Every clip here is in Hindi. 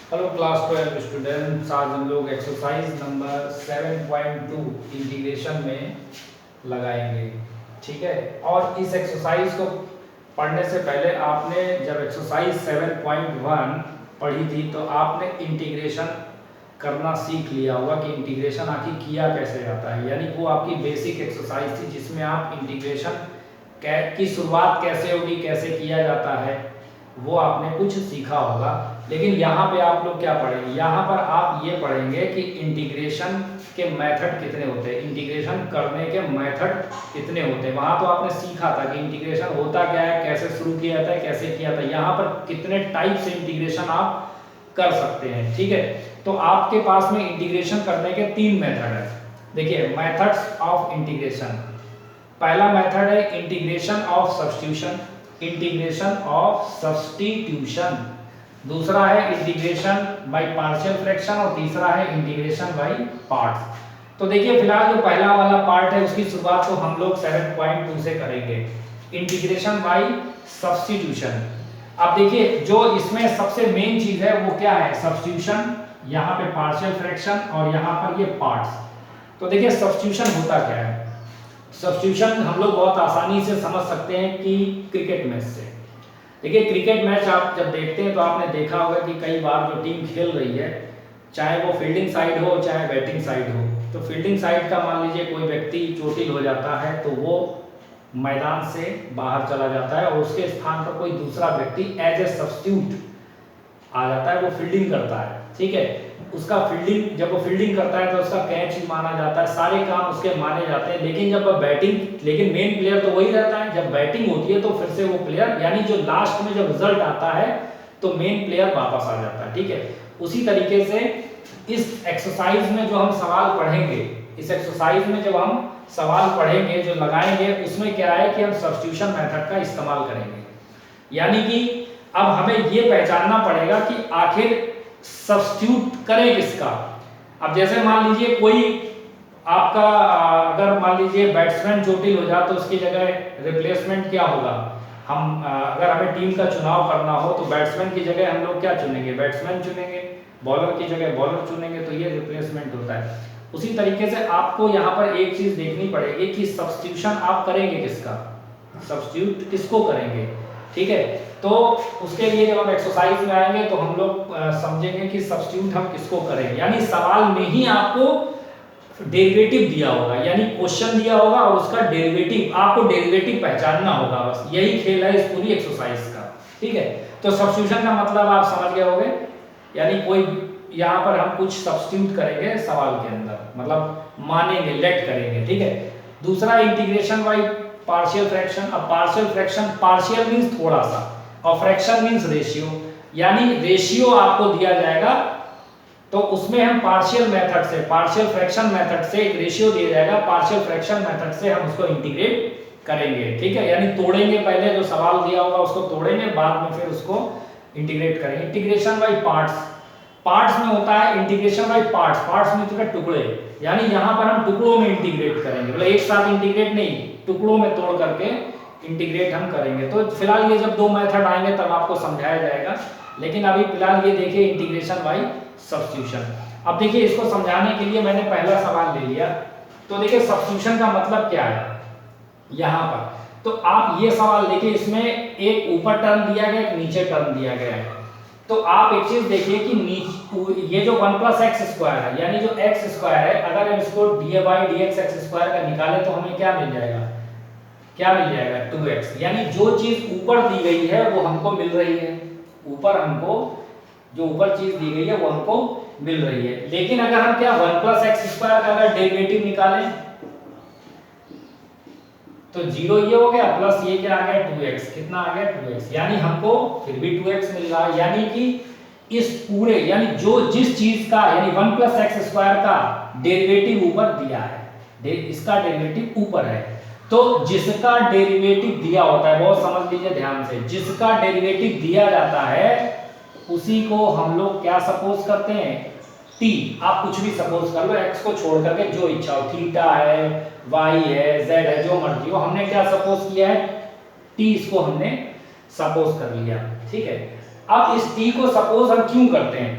हेलो क्लास 12 स्टूडेंट्स, आज हम लोग एक्सरसाइज नंबर 7.2 इंटीग्रेशन में लगाएंगे। ठीक है, और इस एक्सरसाइज को पढ़ने से पहले आपने जब एक्सरसाइज 7.1 पढ़ी थी तो आपने इंटीग्रेशन करना सीख लिया होगा कि इंटीग्रेशन आखिर किया कैसे जाता है। यानी वो आपकी बेसिक एक्सरसाइज थी जिसमें आप इंटीग्रेशन की शुरुआत कैसे होगी, कैसे किया जाता है, वो आपने कुछ सीखा होगा। लेकिन यहाँ पे आप लोग क्या पढ़ेंगे, यहाँ पर आप ये पढ़ेंगे कि इंटीग्रेशन के मेथड कितने होते हैं, इंटीग्रेशन करने के मेथड कितने होते हैं। वहाँ तो आपने सीखा था कि इंटीग्रेशन होता क्या है, कैसे शुरू किया जाता है, कैसे किया था। यहाँ पर कितने टाइप से इंटीग्रेशन आप कर सकते हैं। ठीक है, तो आपके पास में इंटीग्रेशन करने के 3 मेथड है। देखिए, मेथड्स ऑफ इंटीग्रेशन। पहला मेथड है integration of substitution, integration of substitution. दूसरा है इंटीग्रेशन बाय पार्शियल फ्रैक्शन और तीसरा है इंटीग्रेशन बाय पार्ट्स। तो देखिए, फिलहाल जो पहला वाला पार्ट है उसकी शुरुआत तो हम लोग 7.2 से करेंगे, इंटीग्रेशन बाय सब्स्टिट्यूशन। अब देखिए, जो इसमें सबसे मेन चीज है वो क्या है, सब्स्टिट्यूशन। यहाँ पे पार्शियल फ्रैक्शन और यहाँ पर ये पार्ट्स। तो देखिए, सब्स्टिट्यूशन होता क्या है। सब्स्टिट्यूशन हम लोग बहुत आसानी से समझ सकते हैं कि क्रिकेट मैच से। देखिए, क्रिकेट मैच आप जब देखते हैं तो आपने देखा होगा कि कई बार जो टीम खेल रही है, चाहे वो फील्डिंग साइड हो चाहे बैटिंग साइड हो, तो फील्डिंग साइड का मान लीजिए कोई व्यक्ति चोटिल हो जाता है तो वो मैदान से बाहर चला जाता है और उसके स्थान पर कोई दूसरा व्यक्ति एज ए सब्स्टिट्यूट आ जाता है, वो फील्डिंग करता है। ठीक है, उसका फील्डिंग, जब वो फील्डिंग करता है तो उसका कैच ही माना जाता है, सारे काम उसके माने जाते हैं। लेकिन जब वह बैटिंग, लेकिन मेन प्लेयर तो वही रहता है। जब बैटिंग होती है तो फिर से वो प्लेयर, यानी जो लास्ट में जब रिजल्ट आता है तो मेन प्लेयर वापस आ जाता है। ठीक है, उसी तरीके से इस एक्सरसाइज में जो हम सवाल पढ़ेंगे, इस एक्सरसाइज में जब हम सवाल पढ़ेंगे जो लगाएंगे, उसमें क्या है कि हम सब्स्टिट्यूशन मेथड का इस्तेमाल करेंगे। यानी कि अब हमें ये पहचानना पड़ेगा कि आखिर सब्स्टिट्यूट करें किसका। अब जैसे मान लीजिए कोई आपका, अगर मान लीजिए बैट्समैन चोटिल हो जाए तो उसकी जगह रिप्लेसमेंट क्या होगा। हम अगर हमें टीम का चुनाव करना हो तो बैट्समैन की जगह हम लोग क्या चुनेंगे, बैट्समैन चुनेंगे, बॉलर की जगह बॉलर चुनेंगे, तो ये रिप्लेसमेंट होता है। उसी तरीके से आपको यहाँ पर एक चीज देखनी पड़ेगी कि सब्स्टिट्यूशन आप करेंगे किसका, सब्स्टिट्यूट किसको करेंगे। ठीक है, तो उसके लिए जब हम एक्सरसाइज में आएंगे तो हम लोग समझेंगे कि सब्स्टिट्यूट हम किसको करेंगे। यानी सवाल में ही आपको डेरिवेटिव दिया होगा, यानी क्वेश्चन दिया होगा और उसका डेरिवेटिव, आपको डेरिवेटिव पहचानना होगा। बस यही खेल है इस पूरी एक्सरसाइज का। ठीक है, तो सब्स्टिट्यूशन का मतलब आप समझ गए होंगे, यानी कोई यहाँ पर हम कुछ सब्स्टिट्यूट करेंगे सवाल के अंदर, मतलब मानेंगे, लेट करेंगे। ठीक है, दूसरा इंटीग्रेशन बाय पार्शियल फ्रैक्शन। अब पार्शियल फ्रैक्शन, पार्शियल मींस थोड़ा सा और फ्रैक्शन मींस रेशियो, यानी रेशियो आपको दिया जाएगा तो उसमें हम पार्शियल मेथड से, पार्शियल फ्रैक्शन मेथड से एक रेशियो दिया जाएगा, पार्शियल फ्रैक्शन मेथड से हम उसको इंटीग्रेट करेंगे। ठीक है, यानी तोड़ेंगे, पहले जो सवाल दिया होगा उसको तोड़ेंगे, बाद में फिर उसको इंटीग्रेट करेंगे। इंटीग्रेशन बाय पार्ट्स, पार्ट्स में होता है इंटीग्रेशन बाय पार्ट्स, पार्ट्स में तो टुकड़े, यानी यहाँ पर हम टुकड़ों में इंटीग्रेट करेंगे, मतलब एक साथ इंटीग्रेट नहीं, टुकड़ों में तोड़ करके इंटीग्रेट हम करेंगे। तो फिलहाल ये जब 2 मेथड आएंगे तब आपको समझाया जाएगा, लेकिन अभी फिलहाल ये देखिए इंटीग्रेशन बाय सब्स्टिट्यूशन। अब देखिए, इसको समझाने के लिए मैंने पहला सवाल ले लिया। तो देखिए, सब्स्टिट्यूशन का मतलब क्या है यहाँ पर। तो आप ये सवाल देखिए, इसमें एक ऊपर टर्म दिया गया, एक नीचे टर्म दिया गया है। तो आप एक चीज देखिए कि ये जो 1 + x² है, यानी जो x² है, अगर हम इसको dx का निकालें तो हमें क्या मिल जाएगा, क्या मिल जाएगा, 2x। यानी जो चीज ऊपर दी गई है वो हमको मिल रही है, ऊपर हमको जो ऊपर चीज दी गई है वो हमको मिल रही है। लेकिन अगर हम क्या 1 + x² का अगर डेरिवेटिव निकालें तो 0 ये हो गया, प्लस ये क्या आ गया 2x, कितना आ गया 2x, यानी हमको फिर भी 2x मिल रहा है। यानी कि इस पूरे, यानी जो जिस चीज का, यानी 1 + x² का डेरिवेटिव ऊपर दिया है, इसका डेरिवेटिव ऊपर है, तो जिसका डेरिवेटिव दिया होता है, बहुत समझ लीजिए ध्यान से, जिसका डेरिवेटिव दिया जाता है उसी को हम लोग क्या सपोज करते हैं, t। आप कुछ भी सपोज कर लो, x को छोड़ करके जो इच्छा हो, थीटा है, y है, z है, जो मर्जी हो, हमने क्या सपोज किया है, t, इसको हमने सपोज कर लिया। ठीक है, अब इस t को सपोज हम क्यों करते हैं,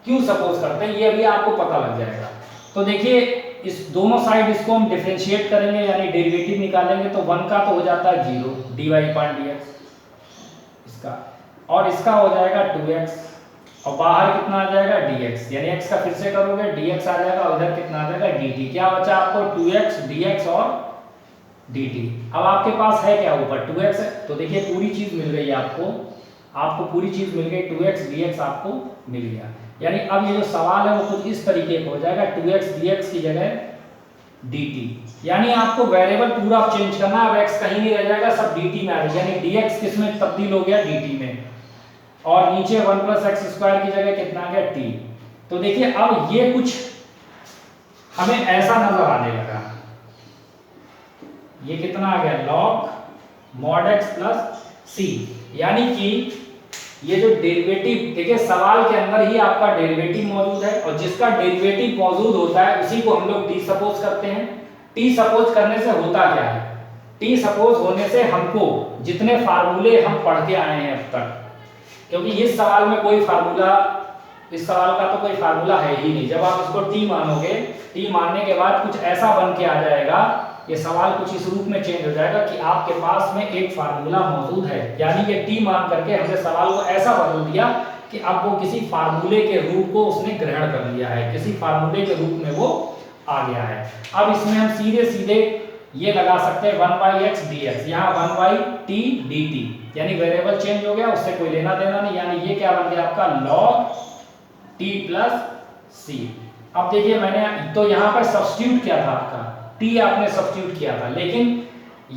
क्यों सपोज करते हैं ये अभी आपको पता लग जाएगा। तो देखिए इस दोनों साइड इसको हम डिफरेंशिएट करेंगे यानी डेरिवेटिव निकालेंगे तो 1 का तो हो जाता है 0 dy/dx इसका, और इसका हो जाएगा 2x और बाहर कितना आ जाएगा dx, यानी x का फिर से करोगे dx आ जाएगा और इधर कितना आ जाएगा dt। क्या बचा आपको 2x dx और dt। अब आपके पास है क्या ऊपर 2x है, तो देखिए पूरी चीज मिल गई आपको पूरी चीज मिल गई 2x dx आपको मिल गया। यानी अब ये जो सवाल है वो कुछ इस तरीके का हो जाएगा 2x dx की जगह dt, यानी आपको वेरिएबल पूरा चेंज करना है। अब x कहीं नहीं रह जाएगा सब dt में आ जाएगा, यानी dx किस में तब्दील हो गया dt में, और नीचे 1 + x² की जगह कितना आ गया t। तो देखिए अब ये कुछ हमें ऐसा नजर आने लगा, ये कितना आ गया log mod x + c, यानी कि ये जो डेरिवेटिव, देखिए सवाल के अंदर ही आपका डेरिवेटिव मौजूद है और जिसका डेरिवेटिव मौजूद होता है उसी को हम लोग टी सपोज करते हैं। टी सपोज करने से होता क्या है, टी सपोज होने से हमको जितने फार्मूले हम पढ़ के आए हैं अब तक, क्योंकि इस सवाल में कोई फार्मूला, इस सवाल का तो कोई फार्मूला है ही नहीं, जब आप इसको टी मानोगे, टी मानने के बाद कुछ ऐसा बन के आ जाएगा, ये सवाल कुछ इस रूप में चेंज हो जाएगा कि आपके पास में एक फार्मूला मौजूद है, यानी कि टी मान करके हमने सवाल को ऐसा बदल दिया कि अब वो किसी फार्मूले के रूप को उसने ग्रहण कर लिया है, किसी फार्मूले के रूप में वो आ गया है। अब इसमें हम सीधे सीधे ये लगा सकते हैं 1/x dx, यहाँ 1/t dt, यानी वेरिएबल चेंज हो गया, उससे कोई लेना देना नहीं, यानी ये क्या बन गया आपका log t + c। अब देखिए मैंने तो यहाँ पर सब्स्टिट्यूट किया था, आपका t आपने सब्स्टिट्यूट किया था, लेकिन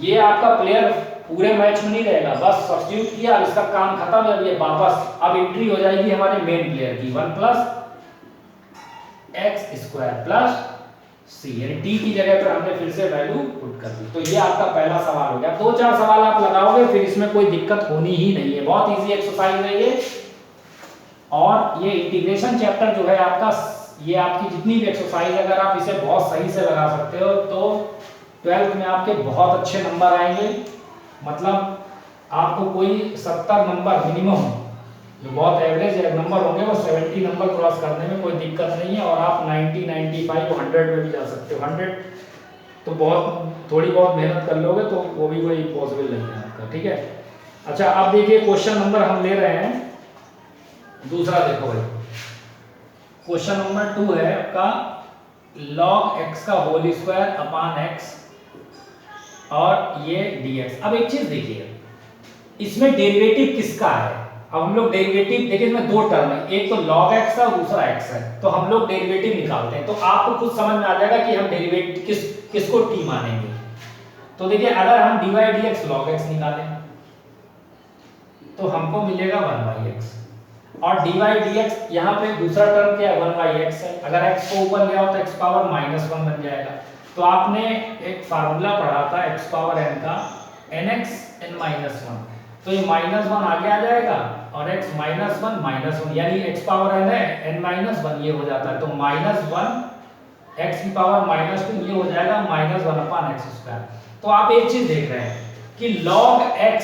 ये आपका प्लेयर पूरे मैच में नहीं रहेगा, बस सब्स्टिट्यूट किया इसका काम खत्म है, अब ये वापस अब एंट्री हो जाएगी हमारे मेन प्लेयर की 1 + x² + c, यानी t की जगह पर हमने फिर से वैल्यू पुट कर दी। तो ये आपका पहला सवाल हो गया। 2-4 सवाल आप लगाओगे फिर इसमें कोई दिक्कत होनी ही नहीं है, बहुत इजी एक्सरसाइज है ये। और ये इंटीग्रेशन चैप्टर जो है आपका, ये आपकी जितनी भी एक्सरसाइज अगर आप इसे बहुत सही से लगा सकते हो तो 12th में आपके बहुत अच्छे नंबर आएंगे, मतलब आपको कोई 70 नंबर मिनिमम, जो बहुत एवरेज नंबर होंगे वो 70 नंबर क्रॉस करने में कोई दिक्कत नहीं है, और आप 90, 95, 100 में भी जा सकते हो। 100 तो बहुत थोड़ी बहुत मेहनत कर लोगे तो वो भी कोई पॉसिबल नहीं है आपका, ठीक है। अच्छा अब देखिए क्वेश्चन नंबर हम ले रहे हैं दूसरा, देखो भाई क्वेश्चन नंबर 2 है आपका log x का होल स्क्वायर अपान x और ये dx। अब एक चीज देखिए, इसमें डेरिवेटिव किसका है, अब हम लोग डेरिवेटिव देखिए, इसमें दो टर्म है, एक तो log x है और दूसरा x है, तो हम लोग डेरिवेटिव निकालते हैं, तो आपको खुद समझ में आ जाएगा कि हम डेरिवेटिव किसको t मानेंगे। तो देखिए अगर हम dy/dx log x निकालें तो हमको मिलेगा 1/x, और dy/dx यहाँ पे दूसरा टर्म क्या है 1/x है, अगर x को ऊपर ले आओ तो x पावर -1 बन जाएगा। तो आपने एक फार्मूला पढ़ा था x पावर n का nx n-1, तो ये -1 आगे आ जाएगा और x -1 यानी x पावर n है n-1 ये हो जाता है, तो -1 x की पावर -2 ये हो जाएगा -1/x²। तो आप एक चीज देख रहे हैं कि log x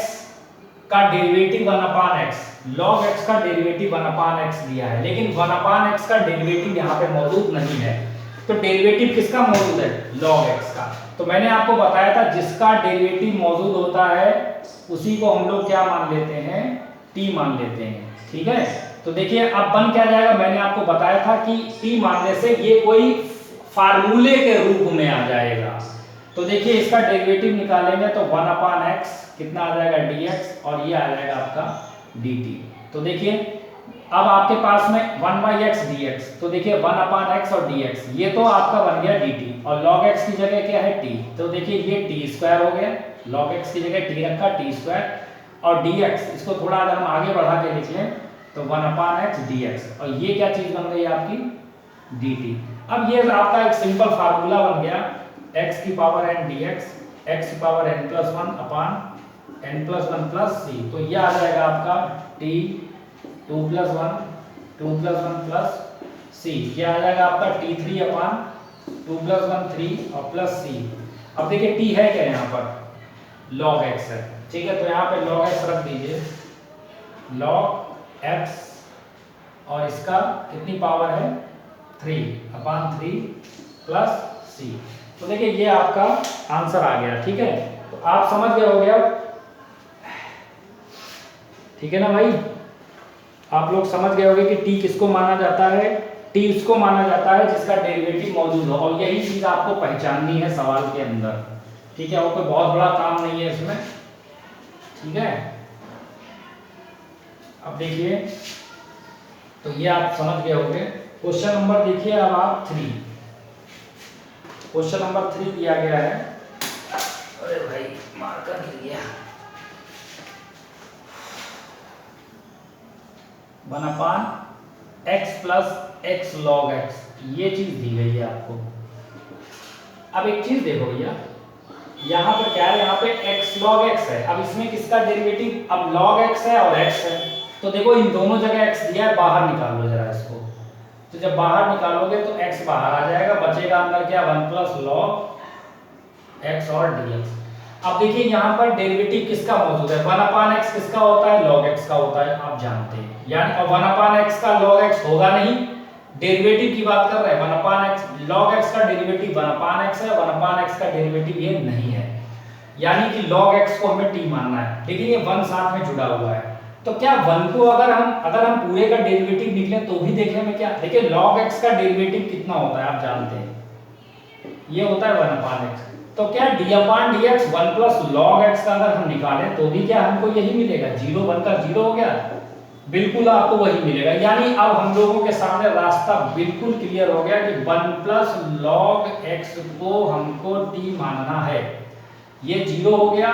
का डेरिवेटिव 1/x, log x का डेरिवेटिव 1/x दिया है, लेकिन 1/x का डेरिवेटिव यहाँ पे मौजूद नहीं है। तो डेरिवेटिव किसका मौजूद है log x का, तो मैंने आपको बताया था जिसका डेरिवेटिव मौजूद होता है उसी को हम लोग क्या मान लेते हैं, t मान लेते हैं, ठीक है। तो देखिए अब बन क्या जाएगा, मैंने आपको बताया था कि t मानने से ये कोई फार्मूले के रूप में आ जाएगा। तो देखिए इसका डेरिवेटिव निकालेंगे तो 1/x कितना आ जाएगा dx और ये आ जाएगा आपका dt। तो देखिए अब आपके पास में 1/x dx, तो देखिए 1/x और dx ये तो आपका बन गया dt, और log x की जगह क्या है t, तो देखिए ये t² हो गया, log x की जगह t रखा t², और dx इसको थोड़ा अगर हम आगे बढ़ा के लिख लें तो 1/x dx, और ये क्या चीज बन गई आपकी dt। अब ये आपका एक सिंपल फार्मूला बन गया x की पावर n dx x की पावर n+1 अपान n+1 c, तो ये आ जाएगा आपका t 2+1 c, ये आ जाएगा आपका t3 अपान 2+1 3 और प्लस c। अब देखिए t है क्या यहाँ पर log x है, ठीक है, तो यहाँ पे log x रख दीजिए, log x और इसका कितनी पावर है 3/3 प्लस सी। तो देखिए ये आपका आंसर आ गया, ठीक है। तो आप समझ गए हो गया, ठीक है ना भाई। आप लोग समझ गए होंगे कि टी किसको माना जाता है, टी उसको माना जाता है जिसका डेरिवेटिव मौजूद हो, और यही चीज आपको पहचाननी है सवाल के अंदर, ठीक है। और कोई बहुत बड़ा काम नहीं है इसमें, ठीक है। अब देखिए, तो ये आप समझ गए होंगे। क्वेश्चन नंबर देखिए अब आप 3, क्वेश्चन नंबर 3 दिया गया है। अरे भाई मार्कर गिर गया। 1/x plus x log x, ये चीज दी गई है आपको। अब एक चीज देखो भैया, यहाँ पर क्या है, यहाँ पे x log x है। अब इसमें किसका डेरिवेटिव, अब log x है और x है, तो देखो इन दोनों जगह x दिया है, बाहर निकाल लो जरा इसको। तो जब बाहर निकालोगे तो x बाहर आ जाएगा, बचेगा अंदर क्या 1 प्लस log x और dx। अब देखिए यहाँ पर डेरिवेटिव किसका मौजूद है, 1/x किसका होता है, log x का होता है, आप जानते हैं। यानी 1/x का log x होगा नहीं, डेरिवेटिव की बात कर रहे हैं। 1/x log x का डेरिवेटिव 1/x है, 1/x का डेरिवेटिव ये नहीं है, यानी कि log x को हमें t मानना है, लेकिन ये 1 साथ में जुड़ा हुआ है। तो क्या 1 को अगर हम पूरे का डेरिवेटिव निकले तो भी देखने में क्या, देखिए log x का डेरिवेटिव कितना होता है आप जानते हैं, ये होता है 1/x। तो क्या d/dx 1 प्लस log x का अगर हम निकालें तो भी क्या हमको यही मिलेगा, 0 बनकर 0 हो गया, बिल्कुल आपको वही मिलेगा। यानी अब हम लोगों के सामने रास्ता बिल्कुल क्लियर हो गया कि 1 प्लस log x को हमको t मानना है। ये 0 हो गया,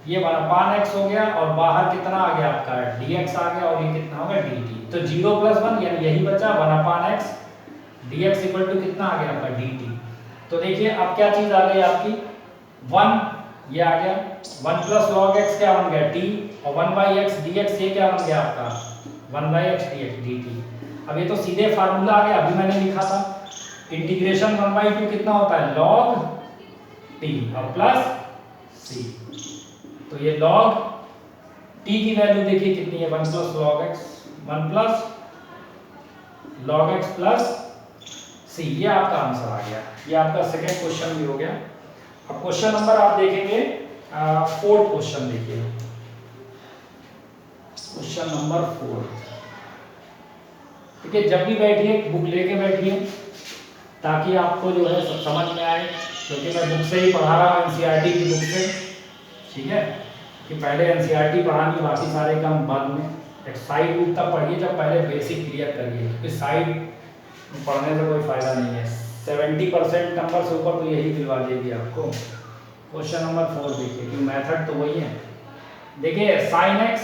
ये 1/x हो गया, और बाहर कितना आ गया आपका dx आ गया, और ये कितना होगा dt। तो 0 + 1 यानी यही बचा 1/x, dx इक्वल टू कितना आ गया आपका dt। तो देखिए अब क्या चीज आ गई आपकी 1, ये आ गया 1 प्लस log x क्या बन गया t, और 1/x dx ये क्या बन गया आपका 1/x dx dt। अब ये तो सीधे फार्मूला आ गया, अभी मैंने लिखा था इंटीग्रेशन 1/2 कितना होता है log t और प्लस c। तो ये log t की वैल्यू देखिए कितनी है 1 plus log x, 1 plus log x plus C, ये आपका आंसर आ गया। ये आपका सेकंड क्वेश्चन भी हो गया। अब क्वेश्चन नंबर आप देखेंगे 4th क्वेश्चन देखिए, क्वेश्चन नंबर 4। ठीक है, जब भी बैठिए बुक लेके बैठिए ताकि आपको जो है सब समझ में आए, क्योंकि मैं बुक से ही पढ़ा रहा हूँ, एनसीईआरटी की बुक से, ठीक है। कि पहले एनसीईआरटी पढ़ानी, बाकी सारे काम बाद में। एक साइड बुक तक पढ़िए जब पहले बेसिक क्लियर करिए, क्योंकि साइड पढ़ने से कोई फायदा नहीं है। 70% नंबर से ऊपर तो यही दिलवा देगी आपको। क्वेश्चन नंबर 4 देखिए, कि मेथड तो वही है। देखिए sin x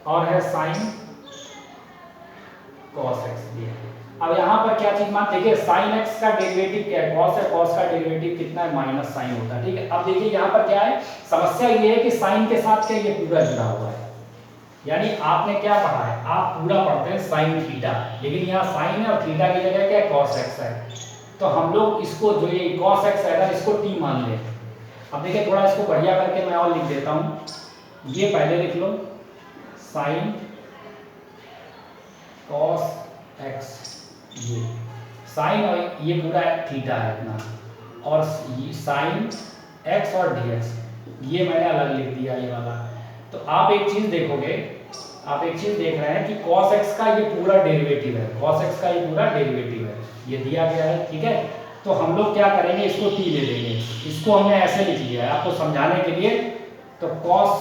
और है sin cos x दिया। अब यहाँ पर क्या चीज मान, देखिए sin x का डेरिवेटिव क्या है, cos है, cos का डेरिवेटिव कितना है माइनस साइन होता है, ठीक है। अब देखिए यहाँ पर क्या है, समस्या ये है कि sin के साथ क्या ये पूरा जुड़ा हुआ है, यानी आपने क्या पढ़ा है, आप पूरा पढ़ते हैं sin थीटा, लेकिन यहाँ sin है और थीटा की जगह क्या cos x है। तो हम लोग इसको जो ये cos x है अगर इसको t मान ले। अब देखिए थोड़ा इसको बढ़िया करके मैं और लिख देता हूँ, ये पहले लिख लो sin cos x, ये sin और ये पूरा थीटा है इतना, और sin x और dx ये मैंने अलग लिख दिया ये वाला। तो आप एक चीज देखोगे, आप एक चीज देख रहे हैं कि cos x का ये पूरा डेरिवेटिव है, cos x का ये पूरा डेरिवेटिव है, ये दिया गया है, ठीक है। तो हम लोग क्या करेंगे, इसको t ले लेंगे, इसको हमने ऐसे लिख लिया है आपको समझाने के लिए। तो cos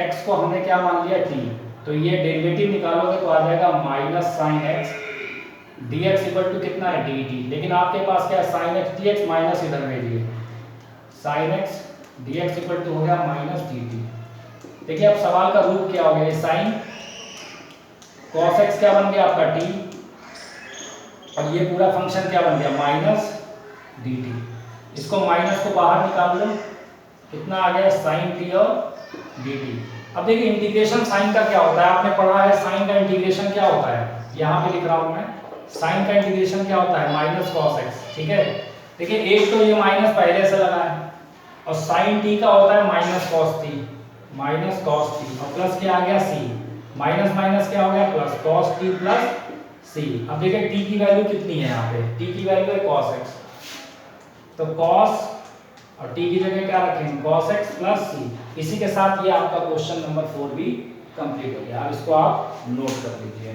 x को हमने क्या मान लिया t, तो ये डेरिवेटिव निकालोगे तो आ जाएगा minus sine x dx equal to कितना है dt, लेकिन आपके पास क्या है sin x dx माइनस इधर भेजिए, sin x dx equal to हो गया माइनस dt। देखिए अब सवाल का रूप क्या हो गया, साइन cos x क्या बन गया आपका t, और ये पूरा फंक्शन क्या बन गया माइनस dt। इसको माइनस को बाहर निकाल लो, कितना आ गया sin t और dt। अब देखिए इंटीग्रेशन साइन का क्या होता है, आपने पढ़ा है साइन का इंटीग्रेशन क्या होता है, यहाँ पे लिख रहा हूँ मैं, साइन का इंटीग्रेशन क्या होता है माइनस cos x, ठीक है। देखिए एक तो ये माइनस पहले से लगा है, और sin t का होता है माइनस cos t, और प्लस क्या आ गया c। माइनस माइनस क्या हो गया plus, cos t plus c। अब देखिए t की वैल्यू कितनी है यहाँ पे, t की वैल्यू है cos x, तो cos और t की जगह क्या रखेंगे cos x प्लस c। इसी के साथ ये आपका क्वेश्चन नंबर 4 भी कंप्लीट हो गया। अब इसको आप नोट कर लीजिए।